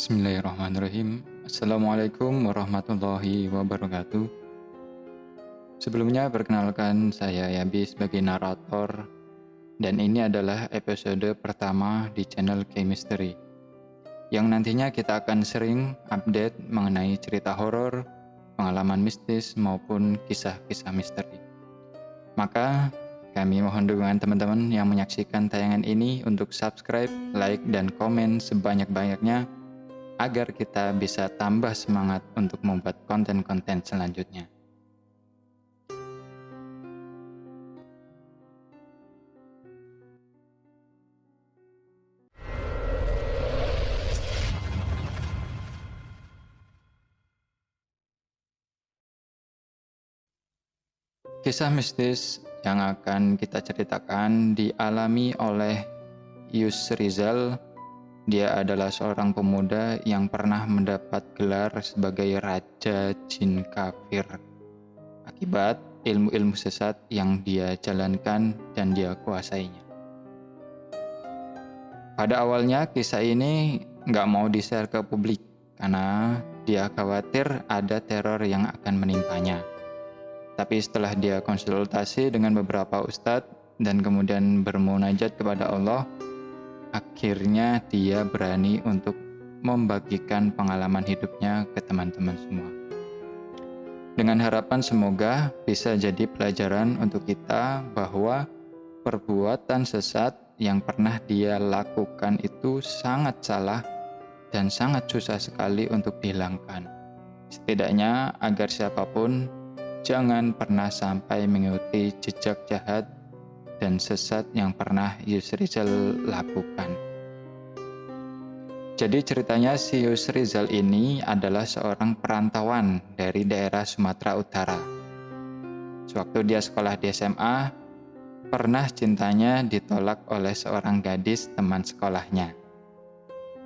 Bismillahirrahmanirrahim. Assalamualaikum warahmatullahi wabarakatuh. Sebelumnya perkenalkan saya Yabi sebagai narator dan ini adalah episode pertama di channel K-Mystery yang nantinya kita akan sering update mengenai cerita horor, pengalaman mistis maupun kisah-kisah misteri. Maka kami mohon dukungan teman-teman yang menyaksikan tayangan ini untuk subscribe, like, dan komen sebanyak-banyaknya agar kita bisa tambah semangat untuk membuat konten-konten selanjutnya. Kisah mistis yang akan kita ceritakan dialami oleh Yus Rizal. Dia adalah seorang pemuda yang pernah mendapat gelar sebagai Raja Jin Kafir akibat ilmu-ilmu sesat yang dia jalankan dan dia kuasainya. Pada awalnya kisah ini nggak mau di-share ke publik karena dia khawatir ada teror yang akan menimpanya. Tapi setelah dia konsultasi dengan beberapa ustadz dan kemudian bermunajat kepada Allah, akhirnya dia berani untuk membagikan pengalaman hidupnya ke teman-teman semua. Dengan harapan semoga bisa jadi pelajaran untuk kita bahwa perbuatan sesat yang pernah dia lakukan itu sangat salah dan sangat susah sekali untuk dihilangkan. Setidaknya agar siapapun jangan pernah sampai mengikuti jejak jahat dan sesat yang pernah Yus Rizal lakukan. Jadi ceritanya si Yus Rizal ini adalah seorang perantauan dari daerah Sumatera Utara. Sewaktu dia sekolah di SMA, pernah cintanya ditolak oleh seorang gadis teman sekolahnya.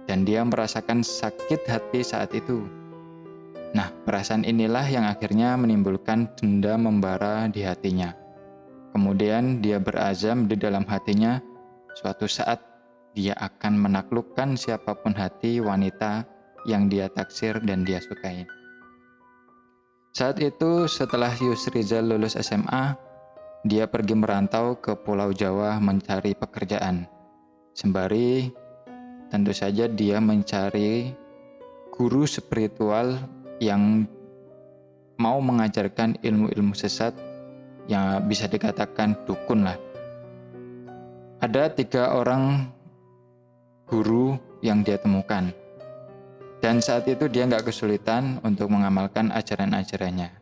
Dan dia merasakan sakit hati saat itu. Nah, perasaan inilah yang akhirnya menimbulkan dendam membara di hatinya. Kemudian dia berazam di dalam hatinya, suatu saat dia akan menaklukkan siapapun hati wanita yang dia taksir dan dia sukai. Saat itu setelah Yus Rizal lulus SMA, dia pergi merantau ke Pulau Jawa mencari pekerjaan. Sembari tentu saja dia mencari guru spiritual yang mau mengajarkan ilmu-ilmu sesat yang bisa dikatakan dukun lah. Ada 3 orang guru yang dia temukan. Dan saat itu dia nggak kesulitan untuk mengamalkan ajaran-ajarannya.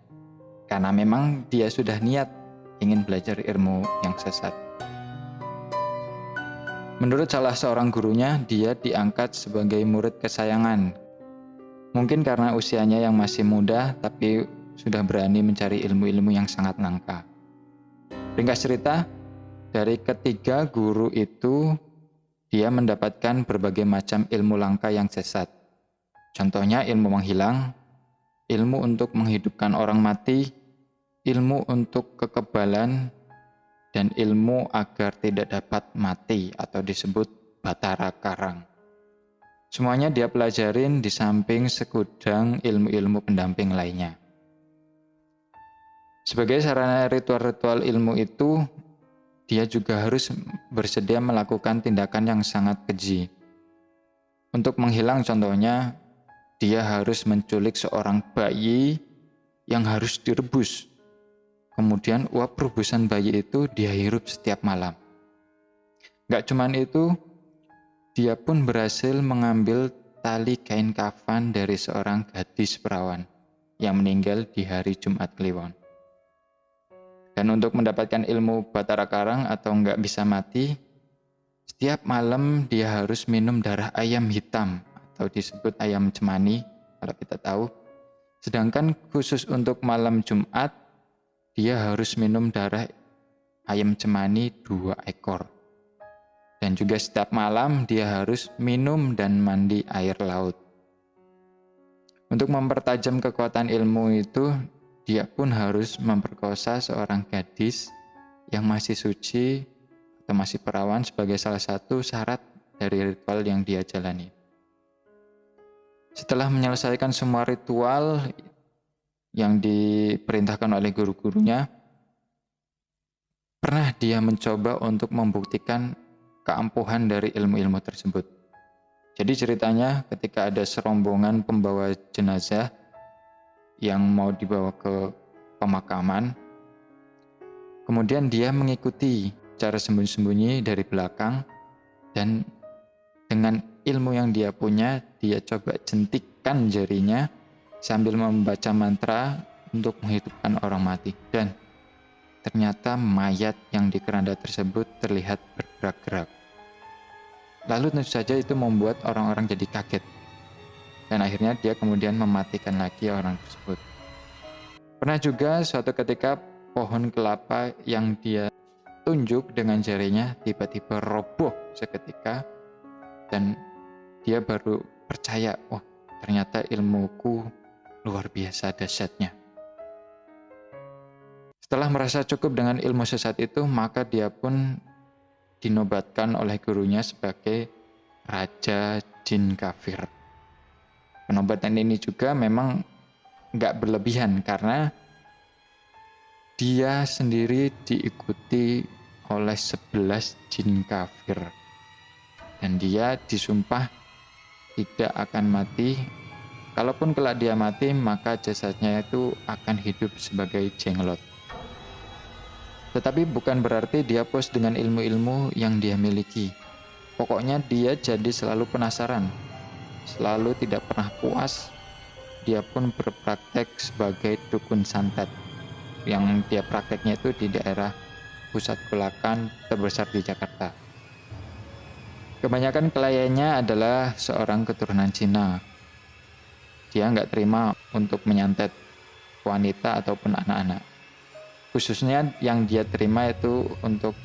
Karena memang dia sudah niat ingin belajar ilmu yang sesat. Menurut salah seorang gurunya, dia diangkat sebagai murid kesayangan. Mungkin karena usianya yang masih muda, tapi sudah berani mencari ilmu-ilmu yang sangat langka. Ringkas cerita, dari ketiga guru itu, dia mendapatkan berbagai macam ilmu langka yang sesat. Contohnya ilmu menghilang, ilmu untuk menghidupkan orang mati, ilmu untuk kekebalan, dan ilmu agar tidak dapat mati atau disebut Batara Karang. Semuanya dia pelajarin di samping segudang ilmu-ilmu pendamping lainnya. Sebagai sarana ritual-ritual ilmu itu, dia juga harus bersedia melakukan tindakan yang sangat keji. Untuk menghilang contohnya, dia harus menculik seorang bayi yang harus direbus. Kemudian uap rebusan bayi itu dia hirup setiap malam. Gak cuman itu, dia pun berhasil mengambil tali kain kafan dari seorang gadis perawan yang meninggal di hari Jumat Kliwon. Dan untuk mendapatkan ilmu Batara Karang atau nggak bisa mati, setiap malam dia harus minum darah ayam hitam atau disebut ayam cemani kalau kita tahu. Sedangkan khusus untuk malam Jumat, dia harus minum darah ayam cemani 2 ekor. Dan juga setiap malam dia harus minum dan mandi air laut. Untuk mempertajam kekuatan ilmu itu, dia pun harus memperkosa seorang gadis yang masih suci atau masih perawan sebagai salah satu syarat dari ritual yang dia jalani. Setelah menyelesaikan semua ritual yang diperintahkan oleh guru-gurunya, pernah dia mencoba untuk membuktikan keampuhan dari ilmu-ilmu tersebut. Jadi ceritanya ketika ada serombongan pembawa jenazah yang mau dibawa ke pemakaman, kemudian dia mengikuti cara sembunyi-sembunyi dari belakang, dan dengan ilmu yang dia punya, dia coba jentikkan jarinya sambil membaca mantra untuk menghidupkan orang mati. Dan ternyata mayat yang di keranda tersebut terlihat bergerak-gerak. Lalu tentu saja itu membuat orang-orang jadi kaget. Dan akhirnya dia kemudian mematikan lagi orang tersebut. Pernah juga suatu ketika pohon kelapa yang dia tunjuk dengan jarinya tiba-tiba roboh seketika, dan dia baru percaya, oh ternyata ilmuku luar biasa dahsyatnya. Setelah merasa cukup dengan ilmu sesat itu, maka dia pun dinobatkan oleh gurunya sebagai Raja Jin Kafir. Penobatan ini juga memang nggak berlebihan karena dia sendiri diikuti oleh 11 jin kafir. Dan dia disumpah tidak akan mati. Kalaupun kelak dia mati, maka jasadnya itu akan hidup sebagai jenglot. Tetapi bukan berarti dia puas dengan ilmu-ilmu yang dia miliki. Pokoknya dia jadi selalu penasaran, selalu tidak pernah puas. Dia pun berpraktek sebagai dukun santet, yang dia prakteknya itu di daerah pusat kulakan terbesar di Jakarta. Kebanyakan kliennya adalah seorang keturunan Cina. Dia nggak terima untuk menyantet wanita ataupun anak-anak. Khususnya yang dia terima itu untuk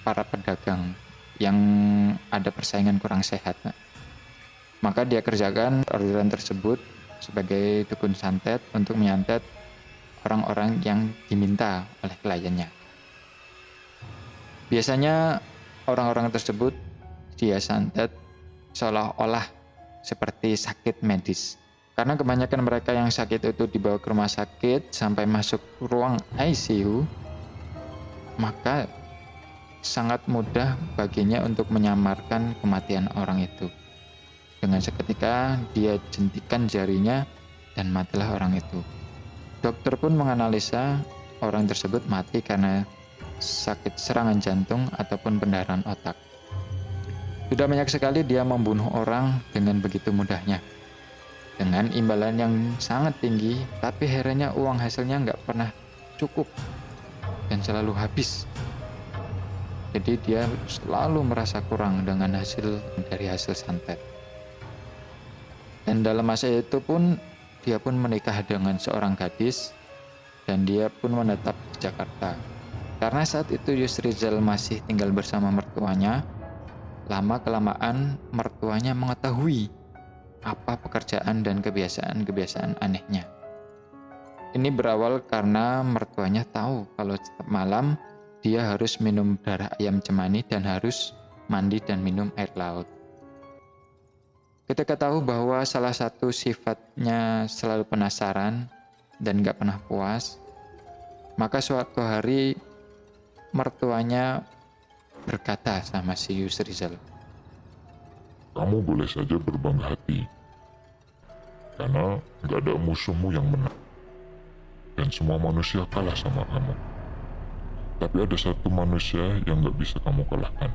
para pedagang yang ada persaingan kurang sehat. Maka dia kerjakan orderan tersebut sebagai dukun santet untuk menyantet orang-orang yang diminta oleh kliennya. Biasanya orang-orang tersebut dia santet seolah-olah seperti sakit medis. Karena kebanyakan mereka yang sakit itu dibawa ke rumah sakit sampai masuk ruang ICU, maka sangat mudah baginya untuk menyamarkan kematian orang itu. Dengan seketika dia jentikan jarinya dan matilah orang itu. Dokter pun menganalisa orang tersebut mati karena sakit serangan jantung ataupun pendarahan otak. Sudah banyak sekali dia membunuh orang dengan begitu mudahnya, dengan imbalan yang sangat tinggi, tapi herannya uang hasilnya nggak pernah cukup dan selalu habis. Jadi dia selalu merasa kurang dengan hasil dari hasil santet. Dan dalam masa itu pun dia pun menikah dengan seorang gadis dan dia pun menetap di Jakarta. Karena saat itu Yusrizal masih tinggal bersama mertuanya, lama-kelamaan mertuanya mengetahui apa pekerjaan dan kebiasaan-kebiasaan anehnya. Ini berawal karena mertuanya tahu kalau setiap malam dia harus minum darah ayam cemani dan harus mandi dan minum air laut. Ketika tahu bahwa salah satu sifatnya selalu penasaran dan gak pernah puas, maka suatu hari mertuanya berkata sama si Yusrizal, "Kamu boleh saja berbangga hati, karena gak ada musuhmu yang menang, dan semua manusia kalah sama kamu. Tapi ada satu manusia yang gak bisa kamu kalahkan."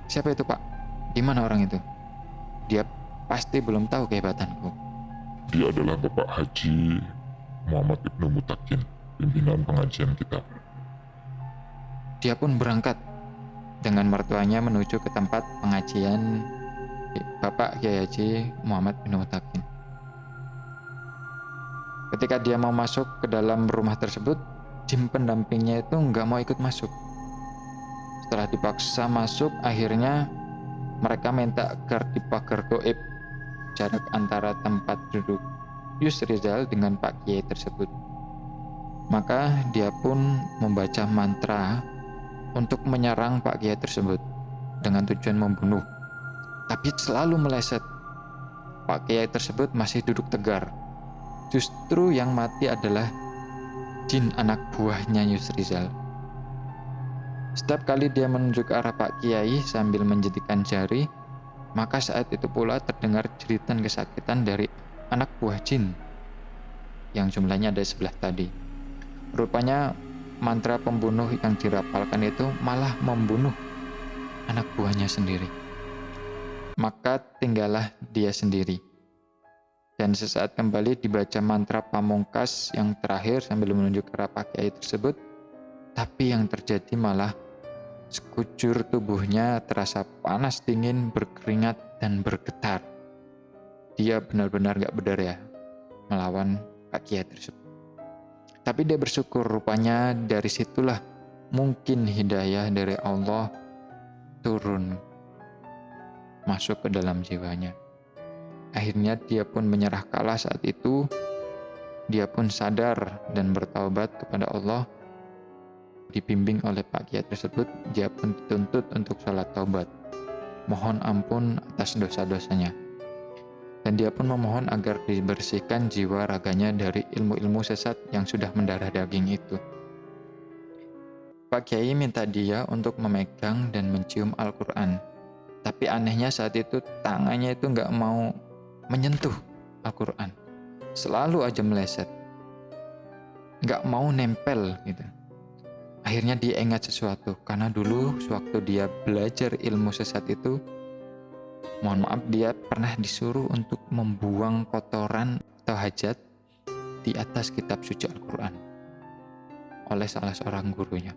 "Siapa itu, Pak? Di mana orang itu? Dia pasti belum tahu kehebatanku." "Dia adalah Bapak Haji Muhammad Ibnu Mutakin, pimpinan pengajian kita." Dia pun berangkat dengan mertuanya menuju ke tempat pengajian Bapak Kiai Haji Muhammad Ibnu Mutakin. Ketika dia mau masuk ke dalam rumah tersebut, jin pendampingnya itu nggak mau ikut masuk. Setelah dipaksa masuk, akhirnya mereka minta agar di pagar goib jarak antara tempat duduk Yusrizal dengan Pak Kiai tersebut. Maka dia pun membaca mantra untuk menyerang Pak Kiai tersebut dengan tujuan membunuh, tapi selalu meleset. Pak Kiai tersebut masih duduk tegar. Justru yang mati adalah jin anak buahnya Yusrizal. Setiap kali dia menunjuk ke arah Pak Kiai sambil menjentikan jari, maka saat itu pula terdengar jeritan kesakitan dari anak buah jin yang jumlahnya ada 11 tadi. Rupanya mantra pembunuh yang dirapalkan itu malah membunuh anak buahnya sendiri. Maka tinggallah dia sendiri. Dan sesaat kembali dibaca mantra pamungkas yang terakhir sambil menunjuk ke arah Pak Kiai tersebut, tapi yang terjadi malah sekujur tubuhnya terasa panas dingin, berkeringat, dan bergetar. Dia benar-benar gak berdaya melawan Pak Kiai tersebut. Tapi dia bersyukur, rupanya dari situlah mungkin hidayah dari Allah turun masuk ke dalam jiwanya. Akhirnya dia pun menyerah kalah saat itu. Dia pun sadar dan bertaubat kepada Allah. Dibimbing oleh Pak Kiai tersebut, dia pun dituntut untuk sholat taubat, mohon ampun atas dosa-dosanya. Dan dia pun memohon agar dibersihkan jiwa raganya dari ilmu-ilmu sesat yang sudah mendarah daging itu. Pak Kiai minta dia untuk memegang dan mencium Al-Quran. Tapi anehnya saat itu tangannya itu nggak mau menyentuh Al-Quran. Selalu aja meleset. Nggak mau nempel gitu. Akhirnya dia ingat sesuatu. Karena dulu sewaktu dia belajar ilmu sesat itu, mohon maaf, dia pernah disuruh untuk membuang kotoran atau hajat di atas kitab suci Al-Quran oleh salah seorang gurunya.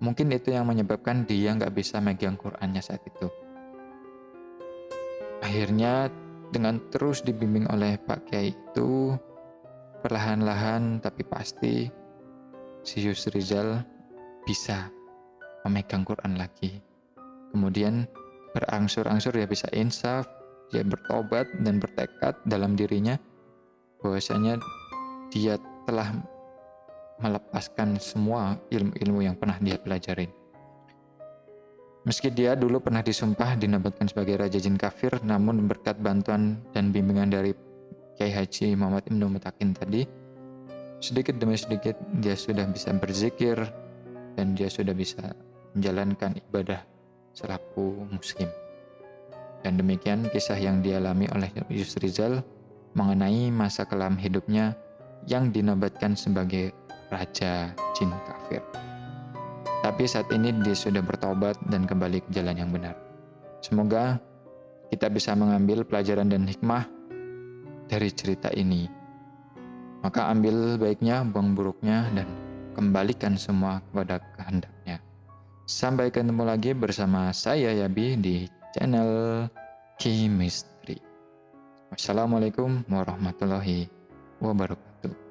Mungkin itu yang menyebabkan dia nggak bisa megang Qurannya saat itu. Akhirnya dengan terus dibimbing oleh Pak Kiai itu, perlahan-lahan tapi pasti si Yusrizal bisa memegang Quran lagi. Kemudian berangsur-angsur dia bisa insaf, dia bertobat dan bertekad dalam dirinya bahwasanya dia telah melepaskan semua ilmu-ilmu yang pernah dia pelajarin. Meski dia dulu pernah disumpah dinobatkan sebagai Raja Jin Kafir, namun berkat bantuan dan bimbingan dari Kiai Haji Muhammad Ibnu Mutakin tadi, sedikit demi sedikit dia sudah bisa berzikir dan dia sudah bisa menjalankan ibadah selaku muslim. Dan demikian kisah yang dialami oleh Yusrizal mengenai masa kelam hidupnya yang dinobatkan sebagai Raja Jin Kafir. Tapi saat ini dia sudah bertobat dan kembali ke jalan yang benar. Semoga kita bisa mengambil pelajaran dan hikmah dari cerita ini. Maka ambil baiknya, buang buruknya, dan kembalikan semua kepada kehendaknya. Sampai ketemu lagi bersama saya Yabi di channel Chemistry. Wassalamualaikum warahmatullahi wabarakatuh.